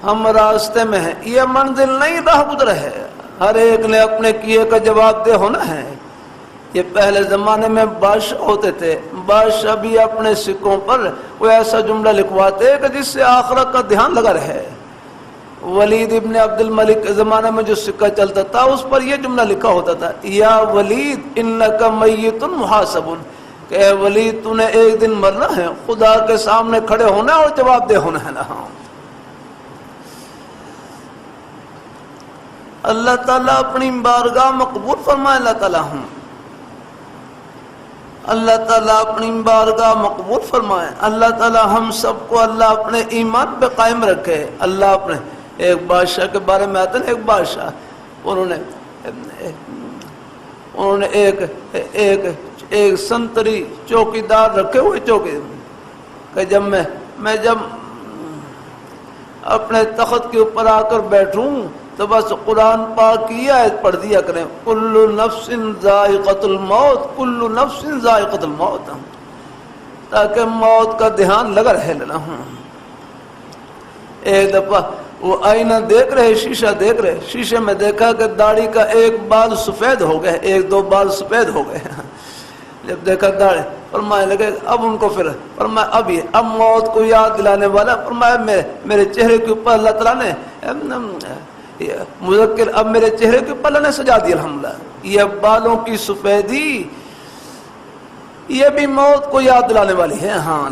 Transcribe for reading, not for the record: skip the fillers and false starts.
ہم راستے میں ہیں، یہ منزل نہیں راہ گزر ہے، ہر ایک نے اپنے کیے کا جواب دہ ہونا ہے۔ یہ پہلے زمانے میں بادشاہ ہوتے تھے، بادشاہ بھی اپنے سکوں پر وہ ایسا جملہ لکھواتے کہ جس سے آخرت کا دھیان لگا رہے۔ ولید ابن عبد الملک کے زمانے میں جو سکہ چلتا تھا اس پر یہ جملہ لکھا ہوتا تھا، یا ولید انک میت محاسب، کہ اے ولید تو نے ایک دن مرنا ہے، خدا کے سامنے کھڑے ہونا اور جواب دہ ہونا ہے نا۔ اللہ تعالیٰ اپنی بارگاہ مقبول فرمائے، اللہ تعالیٰ اللہ تعالیٰ اپنی بارگاہ مقبول فرمائے، اللہ تعالیٰ ہم سب کو اللہ اپنے ایمان پہ قائم رکھے۔ اللہ اپنے ایک بادشاہ کے بارے میں آتا ہے، ایک بادشاہ انہوں نے ایک سنتری چوکیدار رکھے ہوئے چوکی، کہ جب میں جب اپنے تخت کے اوپر آ کر بیٹھوں تو بس قرآن پاک کی آیت پڑھ دیا کریں، کل نفس ذائقۃ الموت، کل نفس ذائقۃ الموت، تاکہ موت کا دھیان لگا رہے لینا ہوں۔ ایک دفعہ وہ آئینہ دیکھ رہے، شیشہ دیکھ رہے، شیشے میں دیکھا کہ داڑھی کا ایک بال سفید ہو گئے، ایک دو بال سفید ہو گئے۔ جب دیکھا داڑھی، فرمانے لگے اب ان کو پھر فرمایا اب موت کو یاد دلانے والا، فرمایا میرے چہرے کے اوپر اللہ تعالیٰ نے مذکر، اب میرے چہرے کے اوپر اللہ نے سجا دیا الحمدللہ۔ یہ بالوں کی سفیدی یہ بھی موت کو یاد دلانے والی ہے۔ ہاں